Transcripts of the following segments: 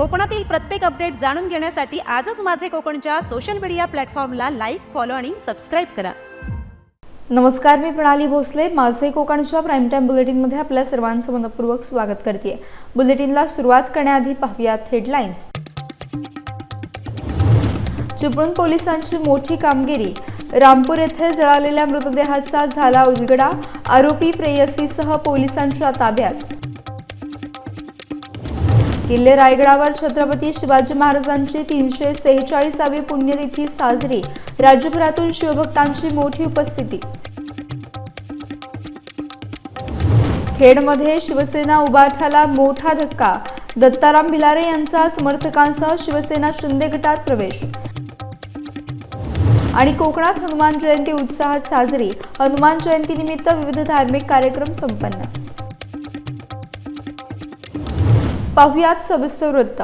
कोकणातील प्रत्येक अपडेट जाणून घेण्यासाठी आजच माझे कोकणच्या सोशल मीडिया प्लॅटफॉर्मला लाईक, फॉलो आणि सबस्क्राईब करा। नमस्कार, मी प्रणाली भोसले माझे कोकणच्या प्राईम टाइम बुलेटिनमध्ये आपल्या सर्वांचं मनपूर्वक स्वागत करते। बुलेटिनला सुरुवात करण्याआधी पाहूयात हेडलाईन्स। चिपळूण पोलिसांची मोठी कामगिरी, रामपूर येथे जळालेल्या मृतदेहाचा झाला उलगडा, आरोपी प्रेयसीसह पोलिसांच्या ताब्यात। किल्ले रायगडावर छत्रपती शिवाजी महाराजांची 346वी पुण्यतिथी साजरी, राज्यभरातून शिवभक्तांची मोठी उपस्थिती। खेडमध्ये शिवसेना उभाठाला मोठा धक्का, दत्ताराम भिलारे यांचा समर्थकांसह शिवसेना शिंदे गटात प्रवेश। आणि कोकणात हनुमान जयंती उत्साहात साजरी, हनुमान जयंतीनिमित्त विविध धार्मिक कार्यक्रम संपन्न। पाहुयात सविस्तर वृत्त।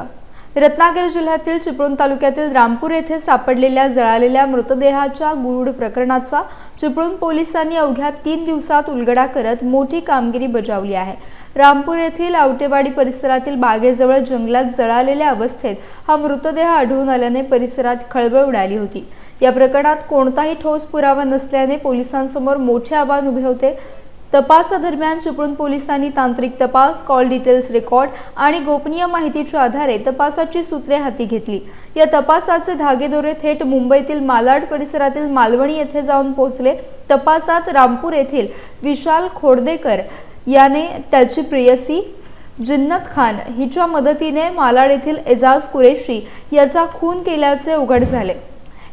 रत्नागिरी जिल्ह्यातील चिपळूण तालुक्यातील रामपूर येथे सापडलेल्या जळालेल्या मृतदेहाच्या गुरूढ प्रकरणाचा चिपळूण पोलिसांनी अवघ्या 3 दिवसात उलगडा करत मोठी कामगिरी बजावली आहे। रामपूर येथील आवटेवाडी परिसरातील बागेजवळ जंगलात जळालेल्या अवस्थेत हा मृतदेह आढळून आल्याने परिसरात खळबळ उडाली होती। या प्रकरणात कोणताही ठोस पुरावा नसल्याने पोलिसांसमोर मोठे आव्हान उभे होते। तपासादरम्यान चिपळूण पोलिसांनी तांत्रिक तपास, कॉल डिटेल्स रेकॉर्ड आणि गोपनीय माहितीच्या आधारे तपासाची सूत्रे हाती घेतली। या तपासाचे धागेदोरे थेट मुंबईतील मालाड परिसरातील मालवणी येथे जाऊन पोहोचले। तपासात रामपूर येथील विशाल खोडदेकर याने त्याची प्रेयसी जिन्नत खान हिच्या मदतीने मालाड येथील एजाज कुरेशी याचा खून केल्याचे उघड झाले।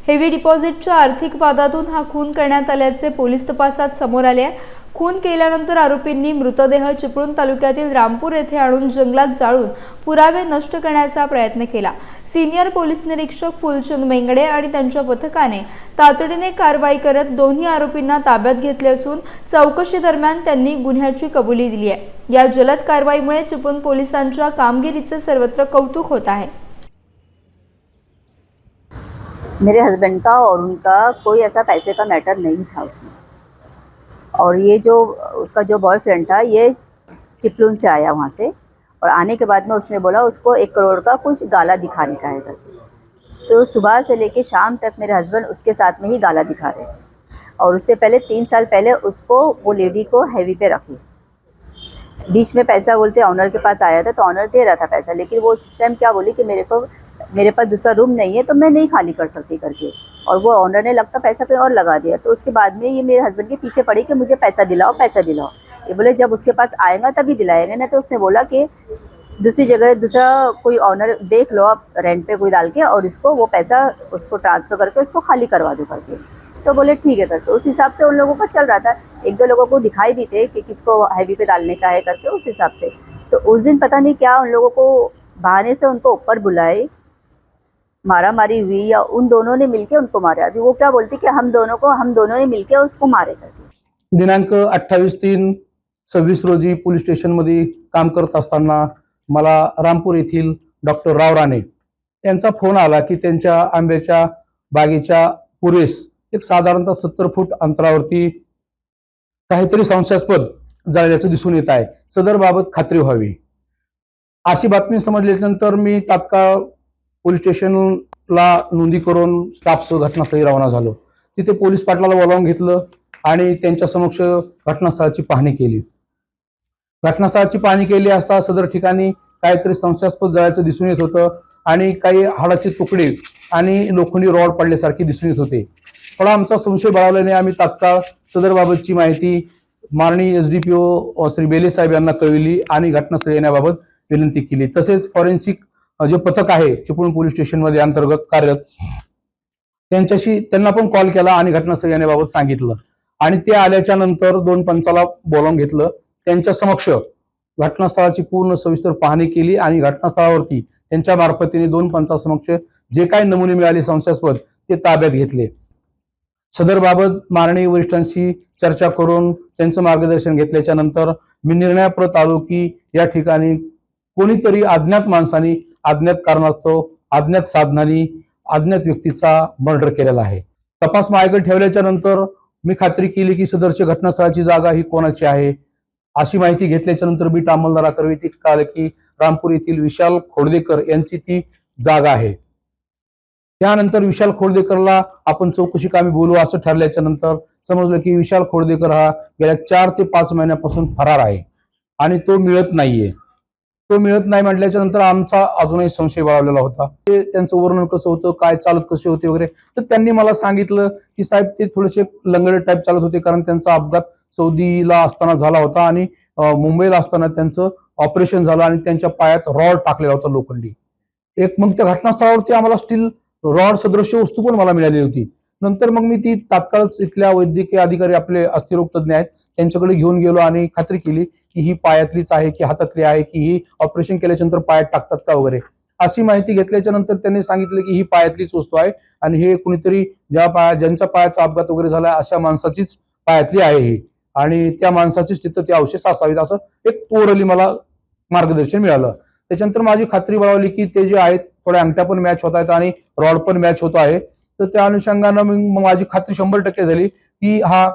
हेवी डिपॉझिटच्या आर्थिक वादातून हा खून करण्यात आल्याचे पोलीस तपासात समोर आले आहे। खून केल्यानंतर आरोपींनी मृतदेह चिपळूण तालुक्यातील रामपूर येथे आणून जंगलात जाळून पुरावे नष्ट करण्याचा प्रयत्न केला। सिनियर पोलीस निरीक्षक फुलचंद मेंगडे आणि त्यांच्या पथकाने तातडीने कारवाई करत दोन्ही आरोपींना ताब्यात घेतले असून चौकशी दरम्यान त्यांनी गुन्ह्याची कबुली दिली आहे। या जलद कारवाईमुळे चिपळूण पोलिसांच्या कामगिरीचे सर्वत्र कौतुक होत आहे। मेरे हस्बैंड का और उनका कोई ऐसा पैसे का मैटर नहीं था उसमें, और ये जो उसका जो बॉयफ्रेंड था ये चिपलून से आया वहाँ से, और आने के बाद में उसने बोला उसको 1 करोड़ का कुछ गाला दिखाने का है करके। तो सुबह से लेके शाम तक मेरे हस्बैंड उसके साथ में ही गाला दिखा रहे, और उससे पहले 3 साल पहले उसको वो लेडी को हैवी पे रखी। बीच में पैसा बोलते ऑनर के पास आया था तो ऑनर दे रहा था पैसा, लेकिन वो उस टाइम क्या बोली कि मेरे पास दूसरा रूम नहीं है तो मैं नहीं खाली कर सकती करके, और वो ऑनर ने लगता पैसा कहीं और लगा दिया। तो उसके बाद में ये मेरे हस्बैंड के पीछे पड़ी कि मुझे पैसा दिलाओ पैसा दिलाओ। ये बोले जब उसके पास आएगा तभी दिलाएंगे, ना तो उसने बोला कि दूसरी जगह दूसरा कोई ऑनर देख लो आप रेंट पे कोई डाल के, और इसको वो पैसा उसको ट्रांसफ़र करके उसको खाली करवा दो करके। तो बोले ठीक है करके उस हिसाब से उन लोगों का चल रहा था। 1-2 लोगों को दिखाई भी थे कि किसको हैवी पे डालने का है करके उस हिसाब से। तो उस दिन पता नहीं क्या उन लोगों को बहाने से उनको ऊपर बुलाए, मारा मारी हुई, या उन दोनों ने मिलके उनको मारा। अभी वो क्या बोलती कि हम दोनों ने मिलके उसको मारे करके। दिनांक 28/3/26 रोजी पोलीस स्टेशनमध्ये काम करत असताना मला रामपूर येथील डॉक्टर राव राणे यांचा फोन आला की त्यांच्या आंब्याच्या बागेच्या पूर्वेस एक साधारणतः 70 फूट अंतरावरती काहीतरी संशयास्पद जळल्याचं दिसून येत आहे, सदर बाबत खात्री व्हावी अशी बातमी समजल्यानंतर मी तात्काळ पोलीस स्टेशनला नोंदी करून स्टाफ घटनास्थळी रवाना झालो। तिथे पोलीस पाटलाला बोलावून घेतलं आणि त्यांच्या समक्ष घटनास्थळाची पाहणी केली। घटनास्थळाची पाहणी केली असता सदर ठिकाणी काहीतरी संशयास्पद जळायचं दिसून येत होतं आणि काही हाडाचे तुकडे आणि लोखंडी रॉड पडल्यासारखे दिसून येत होते। थोडा आमचा संशय बळावल्याने आम्ही तात्काळ सदर बाबतची माहिती माननीय SDPO श्री बेले साहेब यांना कळविली आणि घटनास्थळी येण्याबाबत विनंती केली। तसेच फॉरेन्सिक जे पथक आहे चिपळूण पोलीस स्टेशनमध्ये अंतर्गत कार्यरत त्यांना पण कॉल केला आणि घटनास्थळी येण्याबाबत सांगितलं, आणि ते आल्याच्या नंतर 2 पंचाला बोलावून घेतलं। त्यांच्या समक्ष घटनास्थळाची पूर्ण सविस्तर पाहणी केली आणि घटनास्थळावरती त्यांच्या मार्फतीने 2 पंचासमक्ष जे काही नमुने मिळाले संशयास्पद ते ताब्यात घेतले। सदर बाबत माननीय वरिष्ठांशी चर्चा करून त्यांचं मार्गदर्शन घेतल्याच्या नंतर मी निर्णयाप्रत आलो की या ठिकाणी कोणीतरी अज्ञात माणसाने अज्ञात कारणास्तव अज्ञात साधनांनी अज्ञात व्यक्तीचा मर्डर केलेला आहे। तपास माझ्याकडे ठेवल्याच्या नंतर मी खात्री केली की सदरची घटनास्थळाची जागा ही कोणाची आहे अशी माहिती घेतल्याच्या नंतर बीट अंमलदाराकडे कळालं की रामपूर येथील विशाल खोडदेकर यांची ती जागा आहे. त्यानंतर विशाल खोडदेकरला आपण चौकशी कामी बोलू असं ठरल्याच्या नंतर समजलं की विशाल खोडदेकर हा गेल्या 4 ते 5 महिन्यापासून फरार आहे आणि तो मिळत नाहीये. तो मिळत नाही म्हटल्याच्या नंतर आमचा अजूनही संशय बळावलेला होता. ते त्यांचं वर्णन कसं होतं, काय चालत कसे होते वगैरे, तर त्यांनी मला सांगितलं की साहेब ते थोडेसे लंगडे टाईप चालत होते, कारण त्यांचा अपघात सौदीला असताना झाला होता आणि मुंबईला असताना त्यांचं ऑपरेशन झालं आणि त्यांच्या पायात रॉड टाकलेला होता लोखंडी. मग त्या घटनास्थळावरती आम्हाला स्टील रॉड सदृश्य वस्तू पण मला मिळाली होती. नंतर मग मी ती तात्काळच इथल्या वैद्यकीय अधिकारी आपले अस्थिरोग तज्ञ आहेत त्यांच्याकडे घेऊन गेलो आणि खात्री केली की ही पायातलीच आहे की हातातली आहे की ही ऑपरेशन केल्याच्या नंतर पायात टाकतात का वगैरे. अशी माहिती घेतल्याच्या नंतर त्यांनी सांगितलं की ही पायातलीच वस्तू आहे आणि हे कुणीतरी ज्यांच्या पायाचा अपघात वगैरे झाला अशा माणसाचीच पायातली आहे ही आणि त्या माणसाचीच तिथं ते अवशेष असावेत असं एक ओरली मला मार्गदर्शन मिळालं. त्याच्यानंतर माझी खात्री बळावली की ते जे आहेत थोड्या अंगठ्या पण मॅच होत आहेत आणि रॉड पण मॅच होत आहे. तर त्या अनुषंगानं मग माझी खात्री 100% झाली की हा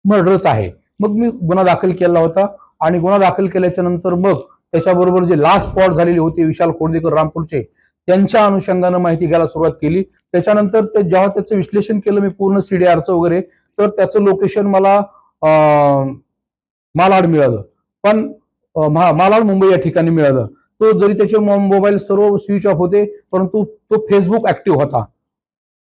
मर्डरच आहे. मग मी गुन्हा दाखल केला होता आणि गुन्हा दाखल केल्याच्या नंतर मग त्याच्याबरोबर जे लास्ट स्पॉट झालेले होते विशाल खोडदेकर रामपूरचे, त्यांच्या अनुषंगानं माहिती घ्यायला सुरुवात केली. त्याच्यानंतर जेव्हा त्याचं विश्लेषण केलं मी पूर्ण CDRचं वगैरे, तर त्याचं लोकेशन मला मालाड मिळालं. पण मालाड मुंबई या ठिकाणी मिळालं. तो जरी त्याचे मोबाईल सर्व स्विच ऑफ होते परंतु तो फेसबुक ऍक्टिव्ह होता,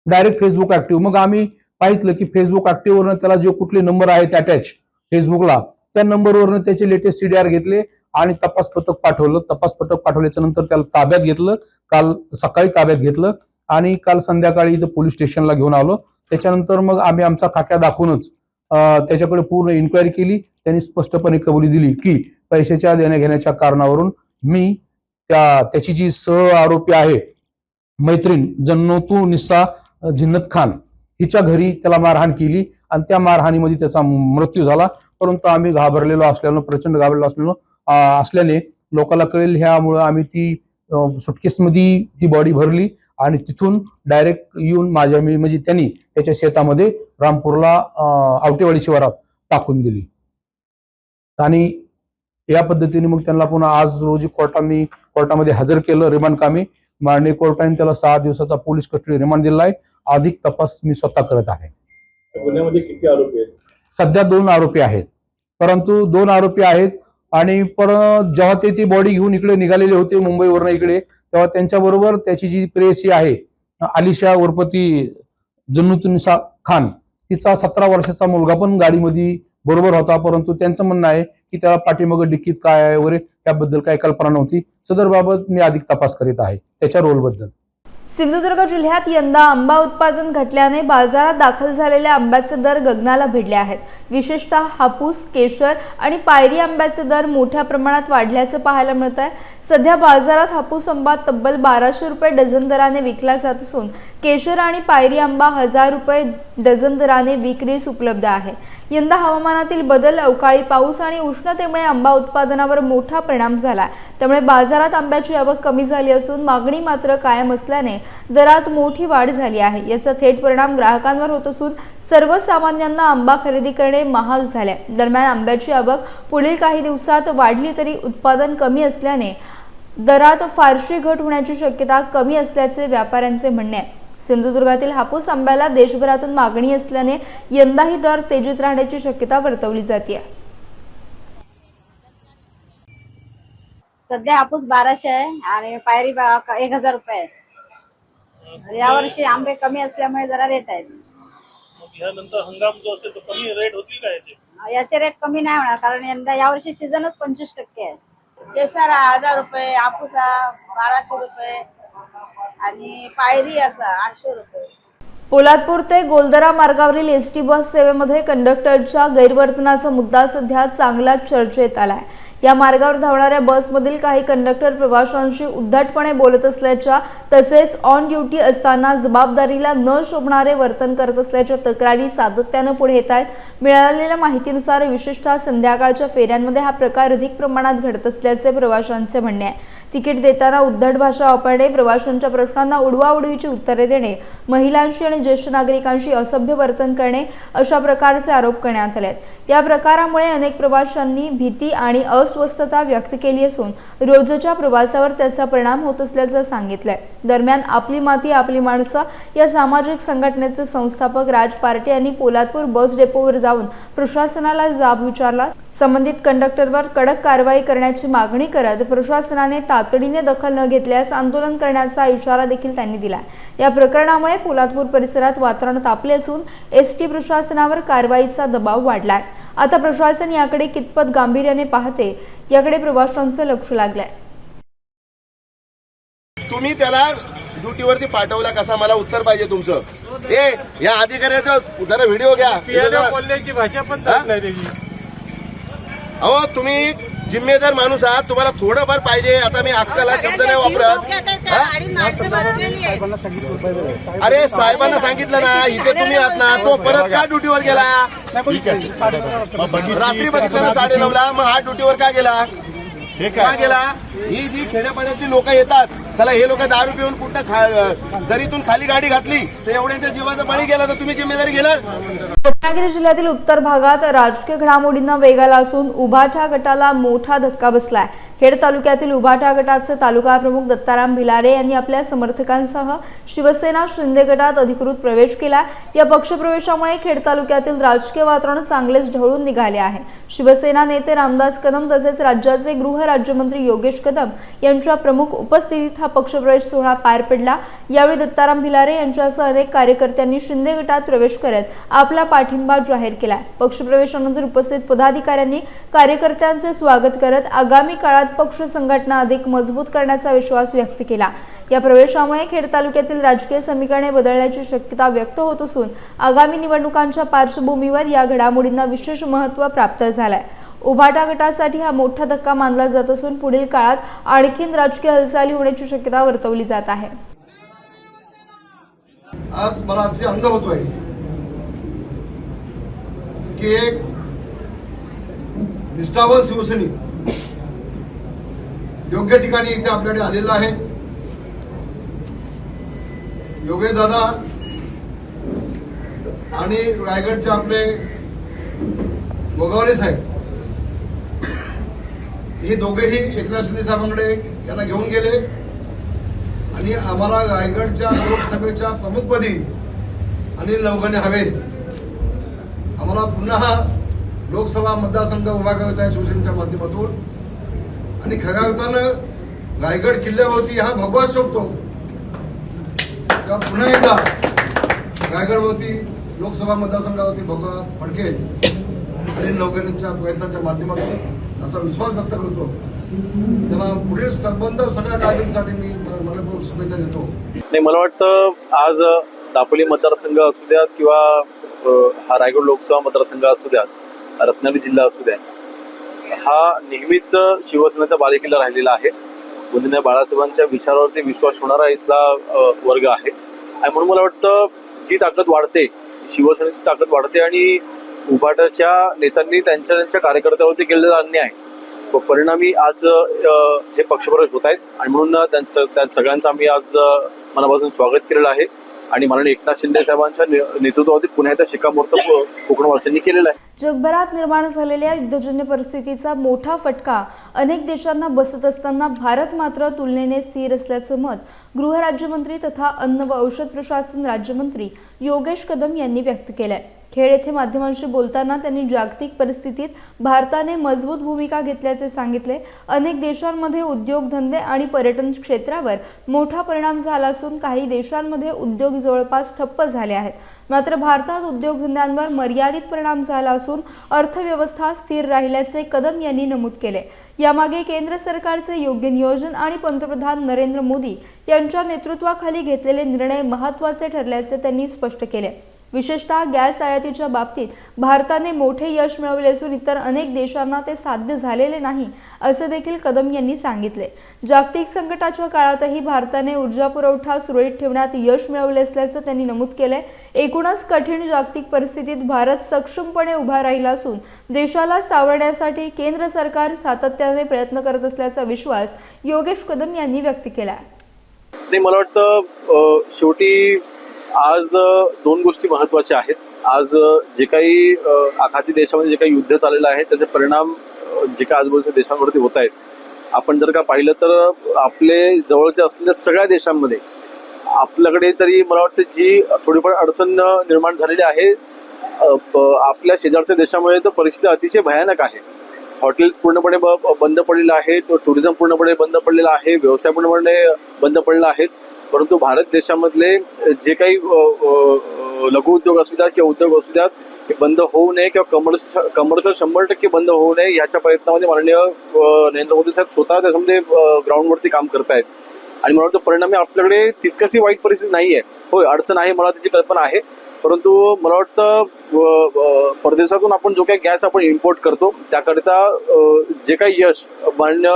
डायरेक्ट फेसबुक ऍक्टिव्ह. मग आम्ही पाहितलं की फेसबुक ऍक्टिव्हवरनं त्याला जे कुठले नंबर आहेत अटॅच फेसबुकला, त्या नंबरवरनं त्याचे लेटेस्ट CDR घेतले आणि तपास पथक पाठवलं. तपास पथक पाठवल्याच्या नंतर त्याला ताब्यात घेतलं. काल सकाळी ताब्यात घेतलं आणि काल संध्याकाळी इथं पोलीस स्टेशनला घेऊन आलो. त्याच्यानंतर मग आम्ही आमचा खाक्या दाखवूनच त्याच्याकडे पूर्ण इन्क्वायरी केली. त्यांनी स्पष्टपणे कबुली दिली की पैशाच्या देण्या घेण्याच्या कारणावरून मी त्याची जी सह आरोपी आहे मैत्रीण जन्नतू निसा जिन्नत खान हिच्या घरी त्याला मारहाण केली आणि त्या मारहाणीमध्ये त्याचा मृत्यू झाला. परंतु आम्ही घाबरलेलो असल्यानं, प्रचंड घाबरलेलो असल्याने लोकांना कळेल ह्यामुळं आम्ही ती सुटकेसमध्ये ती बॉडी भरली आणि तिथून डायरेक्ट येऊन म्हणजे त्यांनी त्याच्या शेतामध्ये रामपूरला आवटेवाडी शिवारात टाकून दिली. आणि या पद्धतीने मग त्यांना पुन्हा आज रोजी कोर्टामध्ये हजर केलं रिमांड कामी. माननीय कोर्टाने त्याला 6 दिवसाचा पोलीस कस्टडी रिमांड दिला आहे. अधिक तपास मी स्वतः करत आहे. गुन्ह्यामध्ये किती आरोपी आहेत? सध्या 2 आरोपी आहेत, परंतु 2 आरोपी आहेत आणि जेव्हा ते ती बॉडी घेऊन इकडे निघालेले होते मुंबईवरनं इकडे, तेव्हा त्यांच्याबरोबर त्याची जी प्रेयसी आहे आलिशा उर्फ ती जन्नतुनिसा खान, तिचा 17 वर्षाचा मुलगा पण गाडीमध्ये बरोबर होता. परंतु त्यांचं म्हणणं आहे की त्याला पाठीमागं डिक्कीत काय आहे वगैरे त्याबद्दल काही कल्पना नव्हती. सदर बाबत मी अधिक तपास करीत आहे त्याच्या रोलबद्दल. सिंधुदुर्ग जिल्ह्यात यंदा आंबा उत्पादन घटल्याने बाजारात दाखल झालेल्या आंब्याचे दर गगनाला भिडले आहेत. विशेषतः हापूस, केशर आणि पायरी आंब्याचे दर मोठ्या प्रमाणात वाढल्याचे पाहायला मिळत आहे. सध्या बाजारात हापूस आंबा तब्बल 1200 रुपये डझन दराने विकला जात असून केशर आणि पायरी आंबा 1000 रुपये डझन दराने विक्रीस उपलब्ध आहे. यंदा हवामानातील बदल, अवकाळी पाऊस आणि उष्णतेमुळे आंबा उत्पादनावर मोठा परिणाम झाला. त्यामुळे बाजारात आंब्याची आवक कमी झाली असून मागणी मात्र कायम असल्याने दरात मोठी वाढ झाली आहे. याचा थेट परिणाम ग्राहकांवर होत असून सर्वसामान्यांना आंबा खरेदी करणे महाग झाले. दरम्यान आंब्याची आवक पुढील काही दिवसात वाढली तरी उत्पादन कमी असल्याने दरात फारशी घट होण्याची शक्यता कमी असल्याचे व्यापाऱ्यांचे म्हणणे आहे. सिंधुदुर्गातील हापूस आंब्याला देशभरातून मागणी असल्याने यंदाही दर तेजीत राहण्याची शक्यता वर्तवली जाते. सध्या हापूस 1200 आहे आणि पायरी 1000 रुपये आहे. यावर्षी आंबे कमी असल्यामुळे जरा रेट आहेत. यानंतर हंगाम जो असेल तो कमी रेट होतील का याचे रेट कमी नाही होणार कारण यंदा यावर्षी सीझनच 25% आहे. केशर 1000 रुपये, हापूस 1200 रुपये आणि पायरी असा 800 रुपये. पोलादपूर ते गोलदरा मार्गावरील एसटी बस सेवेमध्ये कंडक्टरच्या गैरवर्तनाचा मुद्दा सध्या चांगलाच चर्चेत आलाय. या मार्गावर धावणाऱ्या बसमधील काही कंडक्टर प्रवाशांशी उद्धटपणे बोलत असल्याच्या तसेच ऑन ड्युटी असताना जबाबदारीला न शोभणारे वर्तन करत असल्याच्या तक्रारी सातत्याने पुढे येत आहेत. मिळालेल्या माहितीनुसार विशेषतः संध्याकाळच्या फेऱ्यांमध्ये हा प्रकार अधिक प्रमाणात घडत असल्याचे प्रवाशांचे म्हणणे आहे. तिकीट देताना उद्धट भाषा वापरणे, प्रवाशांच्या प्रश्नांना उडवाउडवीची उत्तरे देणे, महिलांशी आणि ज्येष्ठ नागरिकांशी असभ्य वर्तन करणे अशा प्रकारचे आरोप करण्यात आले आहेत। या प्रकारामुळे अनेक प्रवाशांनी भीती आणि अस्वस्थता व्यक्त केली असून रोजच्या प्रवासावर त्याचा परिणाम होत असल्याचं सांगितलंय। दरम्यान आपली माती आपली माणसं या सामाजिक संघटनेचे संस्थापक राज पार्टे यांनी पोलादपूर बस डेपोवर जाऊन प्रशासनाला जाब विचारला। संबंधित कंडक्टरवर कडक कारवाई करण्याची मागणी करत प्रशासनाने तातडीने दखल न घेतल्यास आंदोलन करण्याचा इशारा देखील त्यांनी दिला। या प्रकरणामुळे पोलादपूर परिसरात वातावरण तापले असून एसटी प्रशासनावर कारवाईचा दबाव वाढलाय। आता प्रशासन याकडे कितपत गांभीर्याने पाहते याकडे प्रवाशांचं लक्ष लागलंय। तुम्ही त्याला ड्युटीवरती पाठवला कसा, मला उत्तर पाहिजे तुमचं। या अधिकाऱ्याचा जरा व्हिडिओ घ्या। बोलण्याची भाषा पण चालत नाही त्याची। अहो तुम्ही जिम्मेदार माणूस आहात, तुम्हाला थोडंफार पाहिजे। आता मी अक्कला शब्द नाही वापरत। अरे साहेबांना सांगितलं ना, इथे तुम्ही आहात ना, तो परत का ड्युटीवर गेला? रात्री बघितलं ना 9:30ला, मग हा ड्युटीवर का गेला? का गेला? ही जी खेड्यापाड्यातली लोक येतात, चला हे लोक दारू पिऊन कुठं दरीतून खाली गाडी घातली तर एवढ्यांच्या जीवाचा बळी गेला तर तुम्ही जिम्मेदारी घेणार? रत्नागिरी जिल्ह्यातील उत्तर भागात राजकीय घडामोडींना वेग आला असून उभाटा गटाला मोठा धक्का बसलाय। खेड तालुक्यातील उभाटा गटाचे तालुका प्रमुख दत्ताराम भिलारे यांनी आपल्या समर्थकांसह शिवसेना शिंदे गटात अधिकृत प्रवेश केला। या पक्षप्रवेशामुळे खेड तालुक्यातील राजकीय वातावरण चांगलेच ढवळून निघाले आहे। शिवसेना नेते रामदास कदम तसेच राज्याचे गृह राज्यमंत्री योगेश कदम यांच्या प्रमुख उपस्थितीत हा पक्षप्रवेश सोहळा पार पडला। यावेळी दत्ताराम भिलारे यांच्यासह अनेक कार्यकर्त्यांनी शिंदे गटात प्रवेश करत आपला पाठिंबा जाहीर केला। पक्षप्रवेशानंतर उपस्थित पदाधिकाऱ्यांनी कार्यकर्त्यांचे स्वागत करत आगामी काळात पक्ष संघटना अधिक मजबूत करण्याचा विश्वास व्यक्त केला। या प्रवेशामुळे खेड तालुक्यातील राजकीय समीकरणे बदलण्याची शक्यता व्यक्त होत असून आगामी निवडणुकांच्या पार्श्वभूमीवर या घडामोडींना विशेष महत्त्व प्राप्त झालंय। उभाटा गटासाठी हा मोठा धक्का मानला जात असून पुढील काळात आणखीन राजकीय हालचाली होण्याची शक्यता वर्तवली जात आहे। आज मला अतिशय आनंद होतोय की एक निष्ठावान शिवसैनिक योग्य ठिकाणी इथे आपल्याकडे आलेला आहे। योगेश दादा आणि रायगडचे आपले गोगावले साहेब हे दोघेही एकनाथ शिंदे साहेबांकडे त्यांना घेऊन गेले आणि आम्हाला रायगडच्या लोकसभेच्या प्रमुखपदी अनिल नवघणे हवे, आम्हाला पुन्हा लोकसभा मतदारसंघ उभा करायचा आहे शिवसेनेच्या माध्यमातून। आणि खऱ्या अर्थानं रायगड किल्ल्यावरती हा भगवा शोभतो, तेव्हा पुन्हा एकदा रायगडवरती लोकसभा मतदारसंघावरती भगवा फडकेल अनिल नवघणेंच्या प्रयत्नाच्या माध्यमातून असा विश्वास व्यक्त करतो। त्यांना पुढील संबंध सगळ्या कारकिर्दीसाठी मी मनपूर्वक शुभेच्छा देतो। नाही, मला वाटतं आज दापोली मतदारसंघ असू द्यात किंवा हा रायगड लोकसभा मतदारसंघ असू द्यात, रत्नागिरी जिल्हा असू द्या, हा नेहमीच शिवसेनेचा बालेकिल्ला राहिलेला आहे। वंदनीय बाळासाहेबांच्या विचारावरती विश्वास होणारा इथला वर्ग आहे आणि म्हणून मला वाटतं जी ताकद वाढते, शिवसेनेची ताकद वाढते आणि उभाटाच्या नेत्यांनी त्यांच्या कार्यकर्त्यावरती केलेला अन्याय परिणामी आज हे पक्षप्रवेश होत आहेत आणि म्हणून त्या सगळ्यांचं आम्ही आज मनापासून स्वागत केलेलं आहे आणि माननीय एकनाथ शिंदे साहेबांच्या नेतृत्वावरती पुन्हा एकदा शिक्कामोर्तब कोकणवासियांनी केलेला आहे। जगभरात निर्माण झालेल्या युद्धजन्य परिस्थितीचा मोठा फटका अनेक देशांना बसत असताना भारत मात्र तुलनेने स्थिर असल्याचं मत गृह राज्यमंत्री तथा अन्न व औषध प्रशासन राज्यमंत्री योगेश कदम यांनी व्यक्त केलंय। खेड येथे माध्यमांशी बोलताना त्यांनी जागतिक परिस्थितीत भारताने मजबूत भूमिका घेतल्याचे सांगितले। अनेक देशांमध्ये उद्योगधंदे आणि पर्यटन क्षेत्रावर मोठा परिणाम झाला असून काही देशांमध्ये उद्योग जवळपास ठप्प झाले आहेत, मात्र भारतात उद्योगधंद्यांवर मर्यादित परिणाम झाला असून अर्थव्यवस्था स्थिर राहिल्याचे कदम यांनी नमूद केले। यामागे केंद्र सरकारचे योग्य नियोजन आणि पंतप्रधान नरेंद्र मोदी यांच्या नेतृत्वाखाली घेतलेले निर्णय महत्त्वाचे ठरल्याचे त्यांनी स्पष्ट केले। विशेषतः गॅस आयातीच्या बाबतीत भारताने मोठे यश मिळवले असून इतर अनेक देशांना ते साध्य झालेले नाही असे देखील कदम यांनी सांगितले. जागतिक संकटाच्या काळातही भारताने ऊर्जा पुरवठा सुरळीत ठेवण्यात यश मिळवले असल्याचं त्यांनी नमूद केलंय. एकूणच कठीण जागतिक परिस्थितीत भारत सक्षमपणे उभा राहिला असून देशाला सावरण्यासाठी केंद्र सरकार सातत्याने प्रयत्न करत असल्याचा विश्वास योगेश कदम यांनी व्यक्त केला. नाही, मला वाटतं शेवटी आज दोन गोष्टी महत्त्वाच्या आहेत. आज जे काही आखाती देशामध्ये जे काही युद्ध चाललेलं आहे त्याचे परिणाम जे काही आजूबाजूच्या देशांवरती होत आहेत. आपण जर का पाहिलं तर आपले जवळच्या असलेल्या सगळ्या देशांमध्ये आपल्याकडे तरी मला वाटतं जी थोडीफार अडचण निर्माण झालेली आहे, आपल्या शेजारच्या देशामध्ये तर परिस्थिती अतिशय भयानक आहे. हॉटेल्स पूर्णपणे बंद पडलेलं आहे, टुरिझम पूर्णपणे बंद पडलेलं आहे, व्यवसाय पूर्णपणे बंद पडलेला आहे. परंतु भारत देशामधले जे काही लघु उद्योग असू द्यात किंवा उद्योग असू द्यात हे बंद होऊ नये किंवा कमर्शियल 100% बंद होऊ नये ह्याच्या प्रयत्नामध्ये माननीय नरेंद्र मोदी साहेब स्वतः त्याच्यामध्ये ग्राउंडवरती काम करतायत. आणि मला वाटतं परिणामी आपल्याकडे तितकशी वाईट परिस्थिती नाही आहे. होय, अडचण आहे, मला त्याची कल्पना आहे. परंतु मला वाटतं परदेशातून आपण जो काही गॅस आपण इम्पोर्ट करतो त्याकरिता जे काही यश माननीय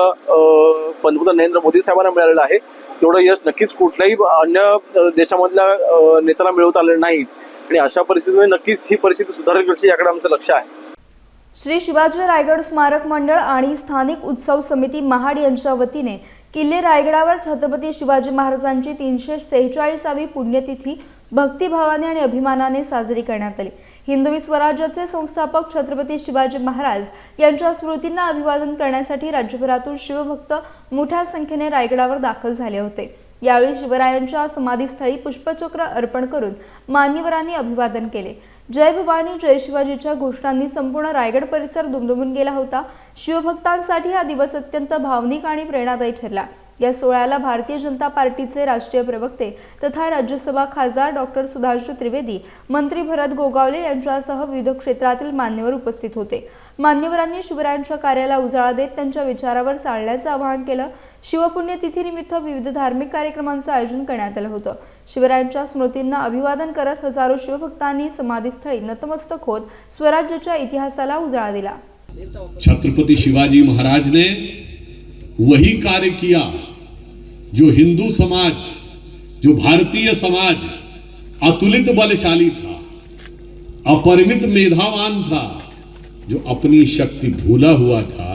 पंतप्रधान नरेंद्र मोदी साहेबांना मिळालेलं आहे तेवढं यश नक्कीच कुठल्याही अन्य देशामधल्या नेत्याला मिळवता आलेलं नाही. आणि अशा परिस्थितीमध्ये नक्कीच ही परिस्थिती सुधारेल याकडे आमचं लक्ष आहे. श्री शिवाजी रायगड स्मारक मंडळ आणि स्थानिक उत्सव समिती महाड यांच्या वतीने किल्ले रायगडावर छत्रपती शिवाजी महाराजांची 346वी पुण्यतिथी भक्तिभावाने आणि अभिमानाने साजरी करण्यात आली. हिंदवी स्वराज्याचे संस्थापक छत्रपती शिवाजी महाराज यांच्या स्मृतींना अभिवादन करण्यासाठी राज्यभरातून शिवभक्त मोठ्या संख्येने रायगडावर दाखल झाले होते. यावेळी शिवरायांच्या समाधीस्थळी पुष्पचक्र अर्पण करून मान्यवरांनी अभिवादन केले. जय भवानी जय शिवाजीच्या घोषणांनी संपूर्ण रायगड परिसर दुमदुमून गेला होता. शिवभक्तांसाठी हा दिवस अत्यंत भावनिक आणि प्रेरणादायी ठरला. या सोहळ्याला भारतीय जनता पार्टीचे राष्ट्रीय प्रवक्ते तथा राज्यसभा खासदार डॉक्टर सुधांशु त्रिवेदी, मंत्री भरत गोगावले यांच्यासह विविध क्षेत्रातील मान्यवर उपस्थित होते. मान्यवरांनी शिवरायांच्या कार्याला उजाळा देत त्यांच्या विचारावर चालण्याचं आवाहन केलं. शिवपुण्यतिथीनिमित्त विविध धार्मिक कार्यक्रमांचं आयोजन करण्यात आलं होतं. शिवरायांच्या स्मृतींना अभिवादन करत हजारो शिवभक्तांनी समाधीस्थळी नतमस्तक होत स्वराज्याच्या इतिहासाला उजाळा दिला. छत्रपति शिवाजी महाराज ने वही कार्य किया जो हिंदू समाज, जो भारतीय समाज अतुलित बलशाली था, अपरिमित मेधावान था, जो अपनी शक्ति भूला हुआ था,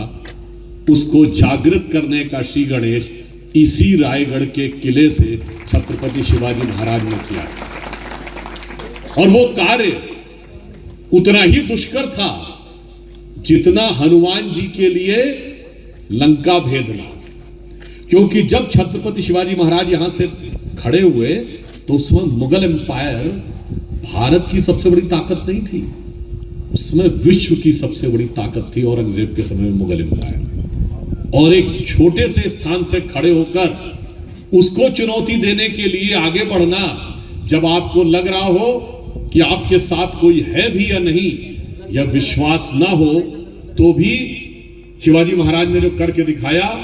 उसको जागृत करने का श्री गणेश इसी रायगढ़ के किले से छत्रपति शिवाजी महाराज ने किया. और वो कार्य उतना ही दुष्कर था जितना हनुमान जी के लिए लंका भेदना. क्योंकि जब छत्रपति शिवाजी महाराज यहां से खड़े हुए तो उसमें मुगल एम्पायर भारत की सबसे बड़ी ताकत नहीं थी, उसमें विश्व की सबसे बड़ी ताकत थी औरंगजेब के समय में मुगल एम्पायर. और एक छोटे से स्थान से खड़े होकर उसको चुनौती देने के लिए आगे बढ़ना, जब आपको लग रहा हो कि आपके साथ कोई है भी या नहीं, यह विश्वास ना हो, तो भी शिवाजी महाराज ने जो करके दिखाया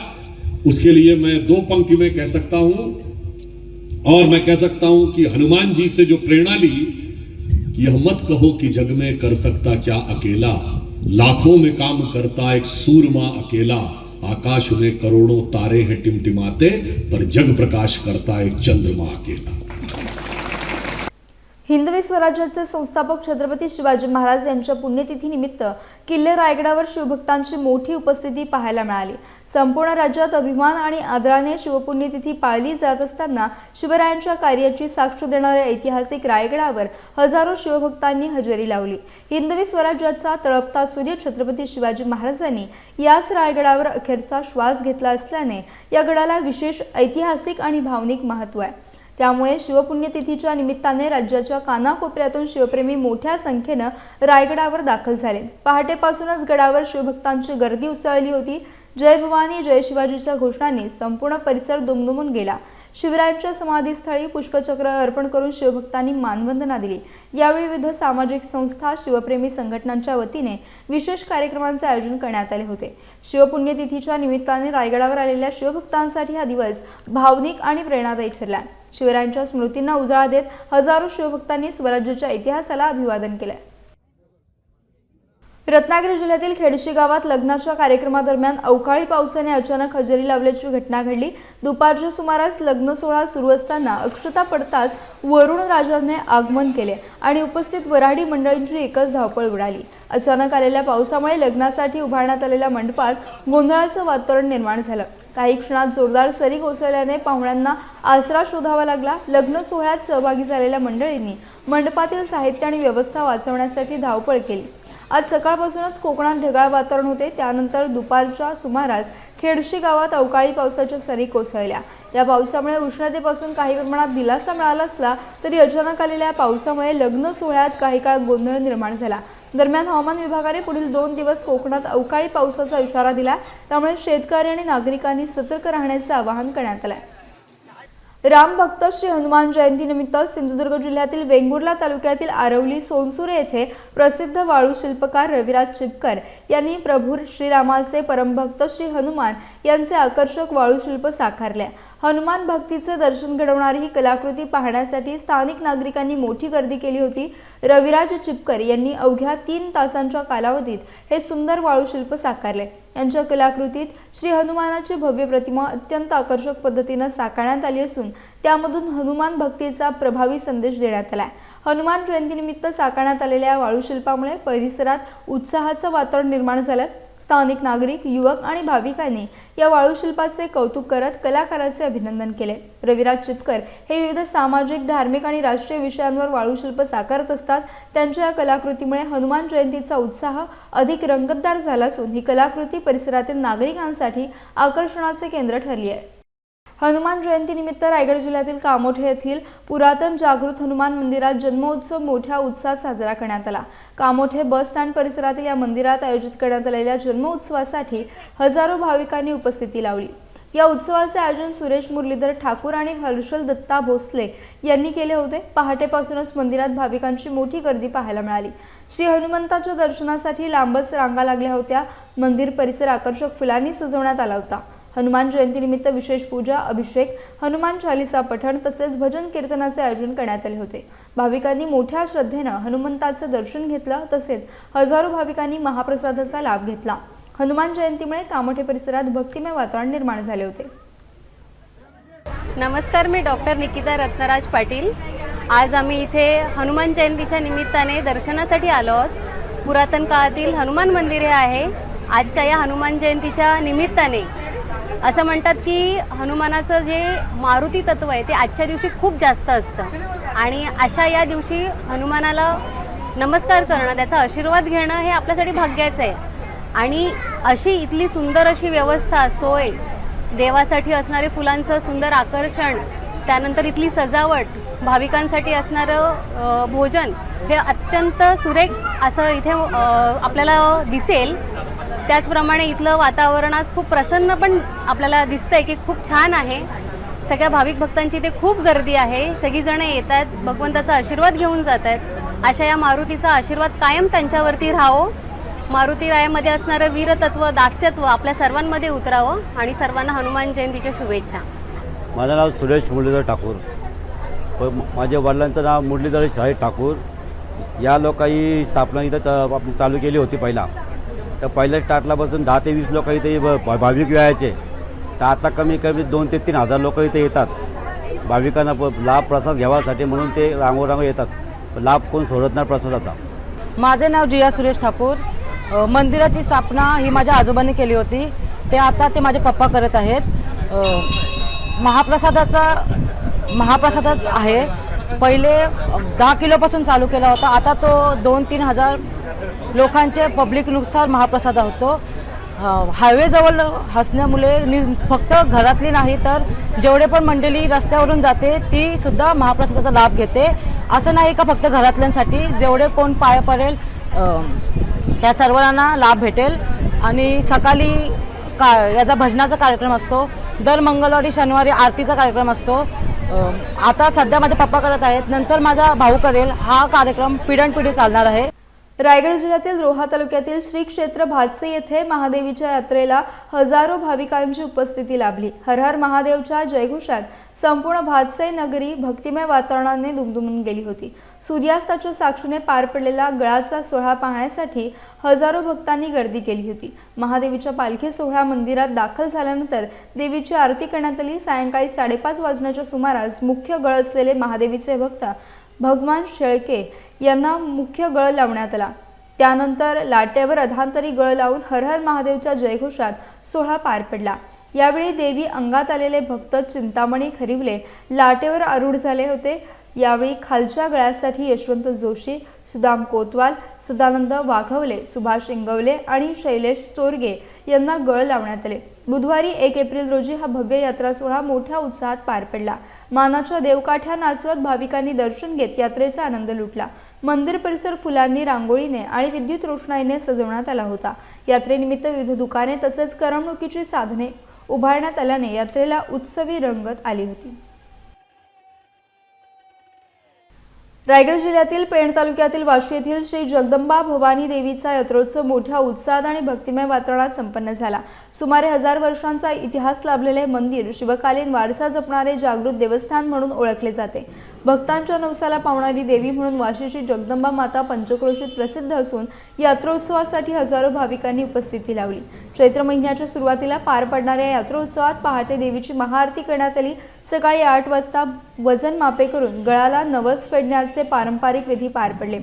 उसके लिए मैं दो पंक्ति में कह सकता हूं. और मैं कह सकता हूं कि हनुमान जी से जो प्रेरणा ली कि यह मत कहो कि जग में कर सकता क्या अकेला, लाखों में काम करता एक सूरमा अकेला, आकाश में करोड़ों तारे हैं टिमटिमाते, पर जग प्रकाश करता एक चंद्रमा अकेला. हिंदवी स्वराज्याचे संस्थापक छत्रपती शिवाजी महाराज यांच्या पुण्यतिथीनिमित्त किल्ले रायगडावर शिवभक्तांची मोठी उपस्थिती पाहायला मिळाली. संपूर्ण राज्यात अभिमान आणि आदराने शिवपुण्यतिथी पाळली जात असताना शिवरायांच्या कार्याची साक्ष देणाऱ्या ऐतिहासिक रायगडावर हजारो शिवभक्तांनी हजेरी लावली. हिंदवी स्वराज्याचा तळपता सूर्य छत्रपती शिवाजी महाराजांनी याच रायगडावर अखेरचा श्वास घेतला असल्याने या गडाला विशेष ऐतिहासिक आणि भावनिक महत्त्व आहे. त्यामुळे शिवपुण्यतिथीच्या निमित्ताने राज्याच्या कानाकोपऱ्यातून शिवप्रेमी मोठ्या संख्येनं रायगडावर दाखल झाले. पहाटेपासूनच गडावर शिवभक्तांची गर्दी उसळली होती. जय भवानी जय शिवाजीच्या घोषणांनी संपूर्ण परिसर दुमदुमून गेला। शिवरायांच्या समाधीस्थळी पुष्पचक्र अर्पण करून शिवभक्तांनी मानवंदना दिली। यावेळी विविध सामाजिक संस्था, शिवप्रेमी संघटनांच्या वतीने विशेष कार्यक्रमांचे आयोजन करण्यात आले होते। शिवपुण्यतिथीच्या निमित्ताने रायगडावर आलेल्या शिवभक्तांसाठी हा दिवस भावनिक आणि प्रेरणादायी ठरला। शिवरायांच्या स्मृतींना उजाळा देत हजारो शिवभक्तांनी स्वराज्याच्या इतिहासाला अभिवादन केले। रत्नागिरी जिल्ह्यातील खेडशी गावात लग्नाच्या कार्यक्रमादरम्यान अवकाळी पावसाने अचानक हजेरी लावल्याची घटना घडली। दुपारच्या सुमारास लग्न सोहळा सुरू असताना अक्षता पडताच वरुण राजाने आगमन केले आणि उपस्थित वऱ्हाडी मंडळींची एकच धावपळ उडाली। अचानक आलेल्या पावसामुळे लग्नासाठी उभारण्यात आलेल्या मंडपात गोंधळाचं वातावरण निर्माण झालं। काही क्षणात जोरदार सरी कोसळल्याने पाहुण्यांना आसरा शोधावा लागला। लग्न सोहळ्यात सहभागी झालेल्या मंडळींनी मंडपातील साहित्य आणि व्यवस्था वाचवण्यासाठी धावपळ केली। आज सकाळपासूनच कोकणात ढगाळ वातावरण होते। त्यानंतर दुपारच्या सुमारास खेडशी गावात अवकाळी पावसाच्या सरी कोसळल्या। या पावसामुळे उष्णतेपासून काही प्रमाणात दिलासा मिळाला असला तरी अचानक आलेल्या पावसामुळे लग्न सोहळ्यात काही काळ गोंधळ निर्माण झाला। दरम्यान हवामान विभागाने पुढील 2 दिवस कोकणात अवकाळी पावसाचा इशारा दिला। त्यामुळे शेतकरी आणि नागरिकांनी सतर्क राहण्याचे आवाहन करण्यात आले। राम भक्त श्री हनुमान जयंती निमित्त सिंधुदुर्ग जिल्ह्यातील वेंगुर्ला तालुक्यातील आरवली सोनसुरे येथे प्रसिद्ध वाळू शिल्पकार रविराज चिपकर यांनी प्रभू श्रीरामाचे परमभक्त श्री हनुमान यांचे आकर्षक वाळू शिल्प साकारले। हनुमान भक्तीचे दर्शन घडवणारी ही कलाकृती पाहण्यासाठी स्थानिक नागरिकांनी मोठी गर्दी केली होती। रविराज चिपकर यांनी अवघ्या 3 तासांच्या कालावधीत हे सुंदर वाळू शिल्प साकारले। यांच्या कलाकृतीत श्री हनुमानाची भव्य प्रतिमा अत्यंत आकर्षक पद्धतीने साकारण्यात आली असून त्यामधून हनुमान भक्तीचा प्रभावी संदेश देण्यात आला। हनुमान जयंतीनिमित्त साकारण्यात आलेल्या वाळू शिल्पामुळे परिसरात उत्साहाचं वातावरण निर्माण झालं। स्थानिक नागरिक, युवक आणि भाविकांनी या वाळू शिल्पाचे कौतुक करत कलाकाराचे अभिनंदन केले। रविराज चिपकर हे विविध सामाजिक, धार्मिक आणि राष्ट्रीय विषयांवर वाळू शिल्प साकारत असतात। त्यांच्या या कलाकृतीमुळे हनुमान जयंतीचा उत्साह अधिक रंगतदार झाला असून ही कलाकृती परिसरातील नागरिकांसाठी आकर्षणाचे केंद्र ठरली आहे। हनुमान जयंतीनिमित्त रायगड जिल्ह्यातील कामोठे येथील पुरातन जागृत हनुमान मंदिरात जन्मोत्सव मोठ्या उत्साहात साजरा करण्यात आला। कामोठे बस स्टँड परिसरातील या मंदिरात आयोजित करण्यात आलेल्या जन्मोत्सवासाठी हजारो भाविकांनी उपस्थिती लावली। या उत्सवाचे आयोजन सुरेश मुरलीधर ठाकूर आणि हर्षल दत्ता भोसले यांनी केले होते। पहाटेपासूनच मंदिरात भाविकांची मोठी गर्दी पाहायला मिळाली। श्री हनुमंताच्या दर्शनासाठी लांबच रांगा लागल्या होत्या। मंदिर परिसर आकर्षक फुलांनी सजवण्यात आला होता। हनुमान जयंतीनिमित्त विशेष पूजा, अभिषेक, हनुमान चालीसा पठण तसेच भजन कीर्तनाचे आयोजन करण्यात आले होते। भाविकांनी मोठ्या श्रद्धेने हनुमंताचे दर्शन घेतलं तसेच हजारो भाविकांनी महाप्रसादाचा लाभ घेतला। हनुमान जयंतीमुळे कामोठे परिसरात भक्तिमय वातावरण निर्माण झाले होते। नमस्कार, मी डॉक्टर निकिता रत्नराज पाटील। आज आम्ही इथे हनुमान जयंतीच्या निमित्ताने दर्शनासाठी आलो आहोत। पुरातन काळातील हनुमान मंदिर हे आहे। आजच्या या हनुमान जयंतीच्या निमित्ताने असं म्हणतात की हनुमानाचं जे मारुती तत्व आहे ते आजच्या दिवशी खूप जास्त असतं आणि अशा या दिवशी हनुमानाला नमस्कार करणं, त्याचा आशीर्वाद घेणं हे आपल्यासाठी भाग्याचं आहे। आणि अशी इथली सुंदर अशी व्यवस्था, सोय, देवासाठी असणारे फुलांचं सुंदर आकर्षण, त्यानंतर इथली सजावट, भाविकांसाठी असणारं भोजन हे अत्यंत सुरेख असं इथे आपल्याला दिसेल। त्याचप्रमाणे इथलं वातावरण आज खूप प्रसन्न पण आपल्याला दिसतंय की खूप छान आहे। सगळ्या भाविक भक्तांची इथे खूप गर्दी आहे। सगळीजण येत आहेत, भगवंताचा आशीर्वाद घेऊन जात आहेत। अशा या मारुतीचा आशीर्वाद कायम त्यांच्यावरती राहावो। मारुती रायामध्ये असणारं वीरतत्व, दास्यत्व आपल्या सर्वांमध्ये उतरावं आणि सर्वांना हनुमान जयंतीच्या शुभेच्छा। माझं नाव सुरेश मुरलीधर ठाकूर, माझ्या वडिलांचं नाव मुरलीधर शाही ठाकूर। या लोकांनी स्थापना इथं आपली चालू केली होती पहिला। तर पहिल्या स्टार्टला बसून 10 ते 20 लोक इथे भाविक यायचे, तर आता कमी कमी 2 ते 3 हजार लोक इथे येतात भाविकांना लाभ प्रसाद घ्यावासाठी, म्हणून ते रांगोरांग येतात। लाभ कोण सोडत नाही प्रसादाचा। माझे नाव जिया सुरेश ठाकूर। मंदिराची स्थापना ही माझ्या आजोबांनी केली होती, ते आता ते माझे पप्पा करत आहेत। महाप्रसाद आहे। पहिले 10 किलोपासून चालू केला होता, आता तो 2-3 हजार लोकांचे पब्लिकनुसार महाप्रसाद होतो। हायवेजवळ असल्यामुळे फक्त घरातली नाही तर जेवढे पण मंडळी रस्त्यावरून जाते ती सुद्धा महाप्रसादाचा लाभ घेते। असं नाही का फक्त घरातल्यांसाठी, जेवढे कोण पाय पडेल त्या सर्वांना लाभ भेटेल। आणि सकाळी याचा भजनाचा कार्यक्रम असतो, दर मंगळवारी शनिवारी आरतीचा कार्यक्रम असतो. आता सध्या माझे पप्पा करत आहेत, नंतर माझा भाऊ करेल. हा कार्यक्रम पिढ्यानपिढी चालणार आहे. रायगड जिल्ह्यातील रोहा तालुक्यातील श्री क्षेत्र भातसे येथे महादेवीच्या यात्रेला हजारो भाविकांची उपस्थिती लाभली. हर हर महादेवच्या जयघोषात संपूर्ण भातसे नगरी भक्तिमय वातावरणाने दुमदुमून गेली होती. सूर्यास्ताच्या साक्षीने पार पडलेला गळाचा सोहळा पाहण्यासाठी हजारो भक्तांनी गर्दी केली होती. महादेवीच्या पालखी सोहळा मंदिरात दाखल झाल्यानंतर देवीची आरती करण्यात आली. सायंकाळी 5:30 वाजण्याच्या सुमारास मुख्य गळ असलेले महादेवीचे भक्त भगवान शेळके यांना मुख्य गळ लावण्यात आला. त्यानंतर लाटेवर अधांतरी गळ लावून हर हर महादेवच्या जयघोषात सोहळा पार पडला. यावेळी देवी अंगात आलेले भक्त चिंतामणी खरिवले लाटेवर आरूढ झाले होते. यावेळी खालच्या गळ्यासाठी यशवंत जोशी, सुदाम कोतवाल, सदानंद वाघवले, सुभाष इंगवले आणि शैलेश चोरगे यांना गळ लावण्यात आले. बुधवारी 1 एप्रिल रोजी हा भव्य यात्रा सोहळा मोठ्या उत्साहात पार पडला. मानाच्या देवकाठ्या नाचवत भाविकांनी दर्शन घेत यात्रेचा आनंद लुटला. मंदिर परिसर फुलांनी, रांगोळीने आणि विद्युत रोषणाईने सजवण्यात आला होता. यात्रेनिमित्त विविध दुकाने तसेच करमणुकीची साधने उभारण्यात आल्याने यात्रेला उत्सवी रंगत आली होती. रायगड जिल्ह्यातील पेण तालुक्यातील वाशी येथील श्री जगदंबा भवानी देवीचा यात्रोत्सव मोठ्या उत्साहात आणि भक्तिमय वातावरणात संपन्न झाला. सुमारे 1000 वर्षांचा इतिहास लाभलेले मंदिर शिवकालीन वारसा जपणारे जागृत देवस्थान म्हणून ओळखले जाते. भक्तांच्या नवसाला पावणारी देवी म्हणून वाशीची जगदंबा माता पंचक्रोशीत प्रसिद्ध असून यात्रोत्सवासाठी हजारो भाविकांनी उपस्थिती लावली. चैत्र महिन्याच्या सुरुवातीला पार पडणाऱ्या यात्रोत्सवात पहाटे देवीची महाआरती करण्यात आली. सकाळी 8 वाजता वजन मापे करून गळाला नवस फेडण्याचे पारंपरिक विधी पार पडले.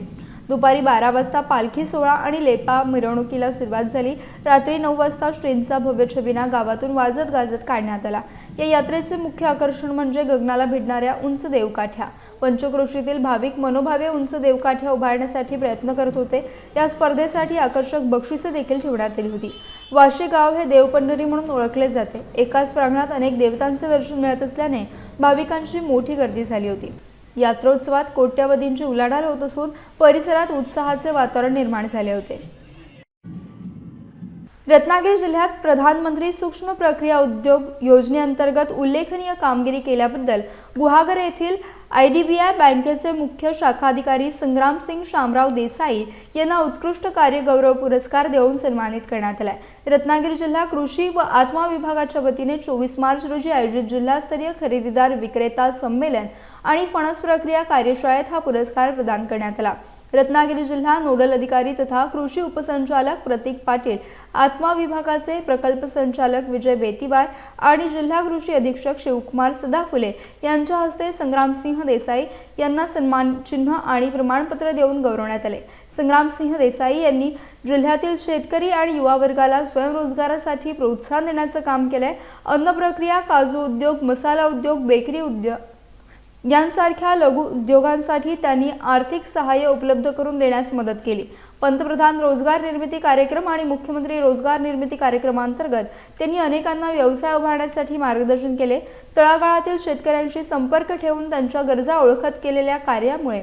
दुपारी 12 वाजता पालखी सोहळा आणि लेपा मिरवणुकीला सुरुवात झाली. रात्री 9 वाजता श्रींचा भव्य छबिना गावातून वाजत गाजत काढण्यात आला. या यात्रेचे मुख्य आकर्षण म्हणजे गगनाला भिडणाऱ्या उंच देवकाठ्या. पंचक्रोशीतील भाविक मनोभावे उंच देवकाठ्या उभारण्यासाठी प्रयत्न करत होते. या स्पर्धेसाठी आकर्षक बक्षिसे देखील ठेवण्यात आली होती. वाशी गाव हे देवपंढरी म्हणून ओळखले जाते. एकाच प्रांगणात अनेक देवतांचे दर्शन मिळत असल्याने भाविकांची मोठी गर्दी झाली होती. यात्रोत्सवात कोट्यवधींची उलाढाल होत असून परिसरात उत्साहाचे वातावरण निर्माण झाले होते. रत्नागिरी जिल्ह्यात प्रधानमंत्री सूक्ष्म प्रक्रिया उद्योग योजनेअंतर्गत उल्लेखनीय कामगिरी केल्याबद्दल गुहागर येथील IDBI बँकेचे मुख्य शाखा अधिकारी संग्रामसिंग शामराव देसाई यांना उत्कृष्ट कार्य गौरव पुरस्कार देऊन सन्मानित करण्यात आला. रत्नागिरी जिल्हा कृषी व आत्मा विभागाच्या वतीने 24 मार्च रोजी आयोजित जिल्हास्तरीय खरेदीदार विक्रेता संमेलन आणि फणस प्रक्रिया कार्यशाळेत हा पुरस्कार प्रदान करण्यात आला. रत्नागिरी जिल्हा नोडल अधिकारी तथा कृषी उपसंचालक प्रतीक पाटील, आत्मा विभागाचे प्रकल्प संचालक विजय बेतीवार आणि जिल्हा कृषी अधीक्षक शिवकुमार सदाफुले यांच्या हस्ते संग्रामसिंह देसाई यांना सन्मान चिन्ह आणि प्रमाणपत्र देऊन गौरवण्यात आले. संग्रामसिंह देसाई यांनी जिल्ह्यातील शेतकरी आणि युवा वर्गाला स्वयंरोजगारासाठी प्रोत्साहन देण्याचं काम केलंय. अन्न प्रक्रिया, काजू उद्योग, मसाला उद्योग, बेकरी उद्योग यांसारख्या लघु उद्योगांसाठी त्यांनी आर्थिक सहाय्य उपलब्ध करून देण्यास मदत केली. पंतप्रधान रोजगार निर्मिती कार्यक्रम आणि मुख्यमंत्री रोजगार निर्मिती कार्यक्रमांतर्गत त्यांनी अनेकांना व्यवसाय उभारण्यासाठी मार्गदर्शन केले. तळागाळातील शेतकऱ्यांशी संपर्क ठेवून त्यांच्या गरजा ओळखत केलेल्या कार्यामुळे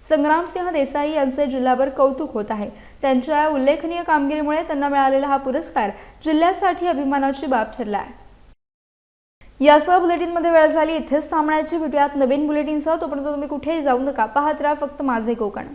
संग्रामसिंह देसाई यांचे जिल्हाभर कौतुक होत आहे. त्यांच्या उल्लेखनीय कामगिरीमुळे त्यांना मिळालेला हा पुरस्कार जिल्ह्यासाठी अभिमानाची बाब ठरला आहे. यासह बुलेटिनमध्ये वेळ झाली. इथेच थांबण्याची. भेटूयात नवीन बुलेटिनसह. तोपर्यंत तुम्ही कुठेही जाऊ नका. पाहत राहा फक्त माझे कोकण.